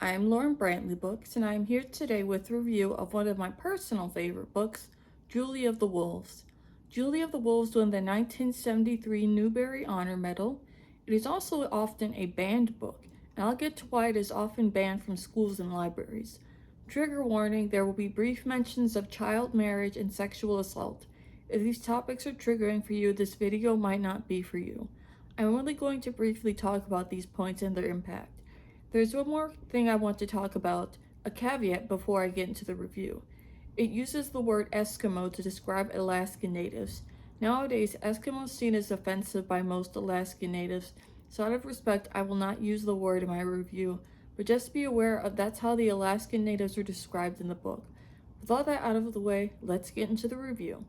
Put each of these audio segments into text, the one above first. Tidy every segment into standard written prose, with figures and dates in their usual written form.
I'm Lauren Brantley Books, and I'm here today with a review of one of my personal favorite books, Julie of the Wolves. Julie of the Wolves won the 1973 Newbery Honor Medal. It is also often a banned book, and I'll get to why it is often banned from schools and libraries. Trigger warning, there will be brief mentions of child marriage and sexual assault. If these topics are triggering for you, this video might not be for you. I'm only going to briefly talk about these points and their impact. There's one more thing I want to talk about, a caveat before I get into the review. It uses the word Eskimo to describe Alaskan natives. Nowadays, Eskimo is seen as offensive by most Alaskan natives, so out of respect, I will not use the word in my review, but just be aware of that's how the Alaskan natives are described in the book. With all that out of the way, let's get into the review.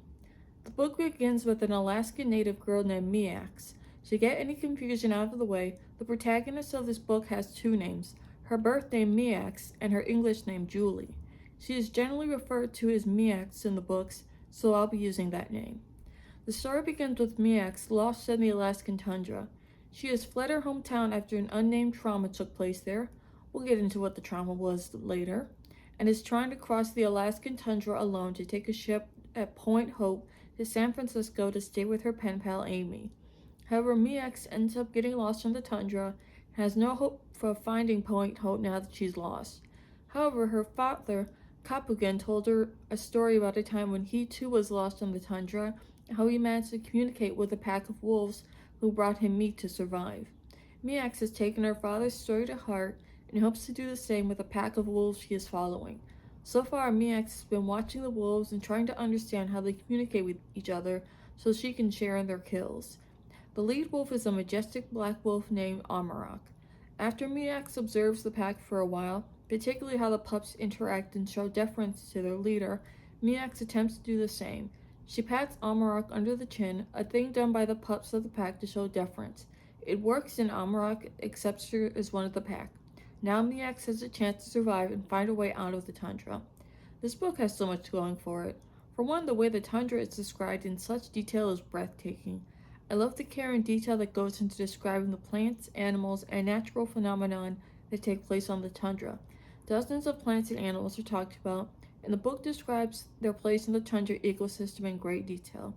The book begins with an Alaskan native girl named Miax. To get any confusion out of the way, the protagonist of this book has two names, her birth name Miax and her English name Julie. She is generally referred to as Miax in the books, so I'll be using that name. The story begins with Miax lost in the Alaskan tundra. She has fled her hometown after an unnamed trauma took place there. We'll get into what the trauma was later. And is trying to cross the Alaskan tundra alone to take a ship at Point Hope to San Francisco to stay with her pen pal Amy. However, Miax ends up getting lost in the tundra and has no hope for finding Point Hope now that she's lost. However, her father, Kapugan, told her a story about a time when he too was lost in the tundra and how he managed to communicate with a pack of wolves who brought him meat to survive. Miax has taken her father's story to heart and hopes to do the same with a pack of wolves she is following. So far, Miax has been watching the wolves and trying to understand how they communicate with each other so she can share in their kills. The lead wolf is a majestic black wolf named Amarok. After Miax observes the pack for a while, particularly how the pups interact and show deference to their leader, Miax attempts to do the same. She pats Amarok under the chin, a thing done by the pups of the pack to show deference. It works and Amarok accepts her as one of the pack. Now Miax has a chance to survive and find a way out of the tundra. This book has so much going for it. For one, the way the tundra is described in such detail is breathtaking. I love the care and detail that goes into describing the plants, animals, and natural phenomenon that take place on the tundra. Dozens of plants and animals are talked about, and the book describes their place in the tundra ecosystem in great detail.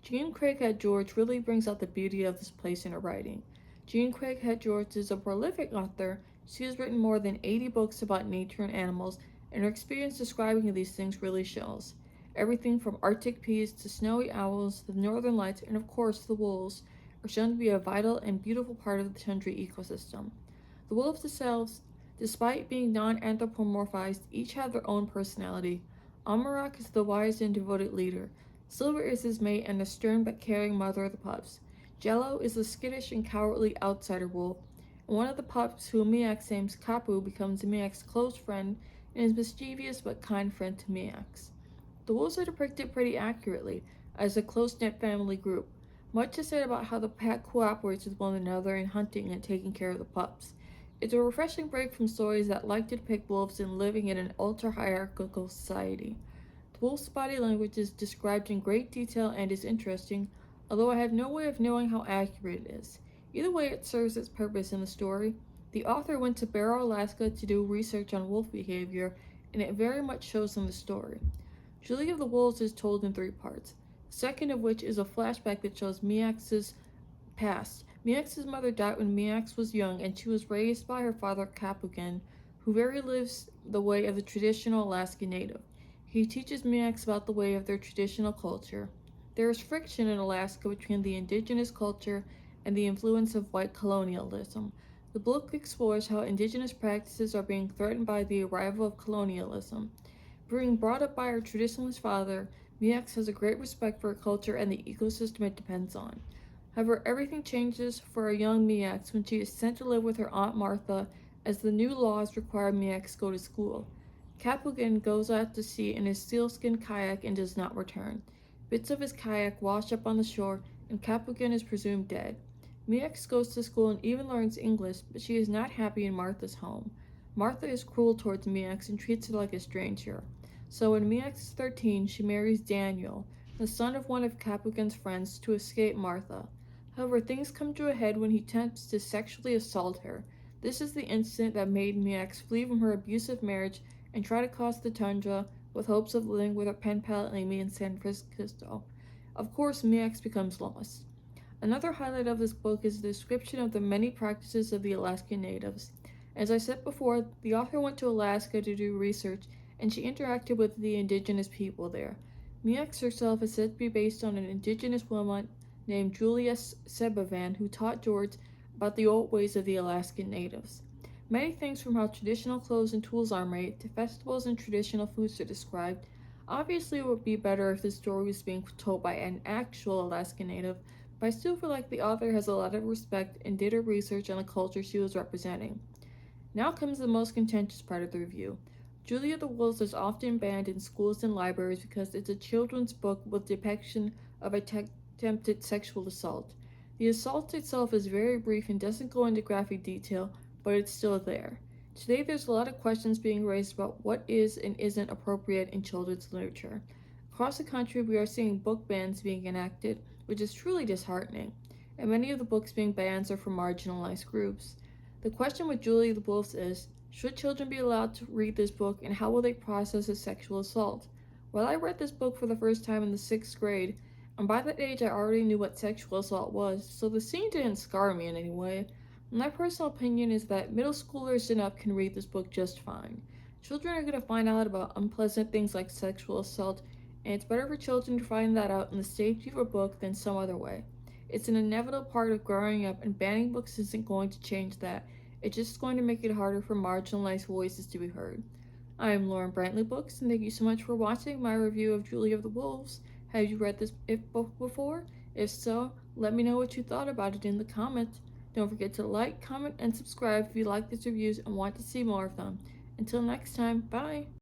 Jean Craighead George really brings out the beauty of this place in her writing. Jean Craighead George is a prolific author. She has written more than 80 books about nature and animals, and her experience describing these things really shows. Everything from Arctic peas to snowy owls, the northern lights, and of course the wolves are shown to be a vital and beautiful part of the tundra ecosystem. The wolves themselves, despite being non-anthropomorphized, each have their own personality. Amarok is the wise and devoted leader. Silver is his mate and the stern but caring mother of the pups. Jello is the skittish and cowardly outsider wolf, and one of the pups, who Miax names Kapu, becomes Miax's close friend and is mischievous but kind friend to Miax. The wolves are depicted pretty accurately as a close-knit family group. Much is said about how the pack cooperates with one another in hunting and taking care of the pups. It's a refreshing break from stories that like to depict wolves in living in an ultra-hierarchical society. The wolf's body language is described in great detail and is interesting, although I have no way of knowing how accurate it is. Either way, it serves its purpose in the story. The author went to Barrow, Alaska to do research on wolf behavior, and it very much shows in the story. Julie of the Wolves is told in 3 parts, the second of which is a flashback that shows Miax's past. Miax's mother died when Miax was young, and she was raised by her father Kapugan, who very lives the way of the traditional Alaskan native. He teaches Miax about the way of their traditional culture. There is friction in Alaska between the indigenous culture and the influence of white colonialism. The book explores how indigenous practices are being threatened by the arrival of colonialism. Being brought up by her traditionalist father, Miax has a great respect for her culture and the ecosystem it depends on. However, everything changes for a young Miax when she is sent to live with her Aunt Martha, as the new laws require Miax go to school. Kapugan goes out to sea in his sealskin kayak and does not return. Bits of his kayak wash up on the shore, and Kapugan is presumed dead. Miax goes to school and even learns English, but she is not happy in Martha's home. Martha is cruel towards Miax and treats her like a stranger. So when Miax is 13, she marries Daniel, the son of one of Kapugan's friends, to escape Martha. However, things come to a head when he attempts to sexually assault her. This is the incident that made Miex flee from her abusive marriage and try to cross the tundra with hopes of living with her pen pal Amy in San Francisco. Of course, Miex becomes lost. Another highlight of this book is the description of the many practices of the Alaskan natives. As I said before, the author went to Alaska to do research and she interacted with the indigenous people there. Miex herself is said to be based on an indigenous woman named Julia Sebavan who taught George about the old ways of the Alaskan natives. Many things from how traditional clothes and tools are made to festivals and traditional foods are described. Obviously, it would be better if the story was being told by an actual Alaskan native, but I still feel like the author has a lot of respect and did her research on the culture she was representing. Now comes the most contentious part of the review. Julia the Wolves is often banned in schools and libraries because it's a children's book with depiction of attempted sexual assault. The assault itself is very brief and doesn't go into graphic detail, but it's still there. Today, there's a lot of questions being raised about what is and isn't appropriate in children's literature. Across the country, we are seeing book bans being enacted, which is truly disheartening, and many of the books being banned are for marginalized groups. The question with Julie the Wolf is, should children be allowed to read this book and how will they process a sexual assault? Well, I read this book for the first time in the 6th grade, and by that age I already knew what sexual assault was, so the scene didn't scar me in any way. My personal opinion is that middle schoolers and up can read this book just fine. Children are going to find out about unpleasant things like sexual assault, and it's better for children to find that out in the safety of a book than some other way. It's an inevitable part of growing up, and banning books isn't going to change that. It's just going to make it harder for marginalized voices to be heard. I am Lauren Brantley Books, and thank you so much for watching my review of Julie of the Wolves. Have you read this book before? If so, let me know what you thought about it in the comments. Don't forget to like, comment, and subscribe if you like these reviews and want to see more of them. Until next time, bye!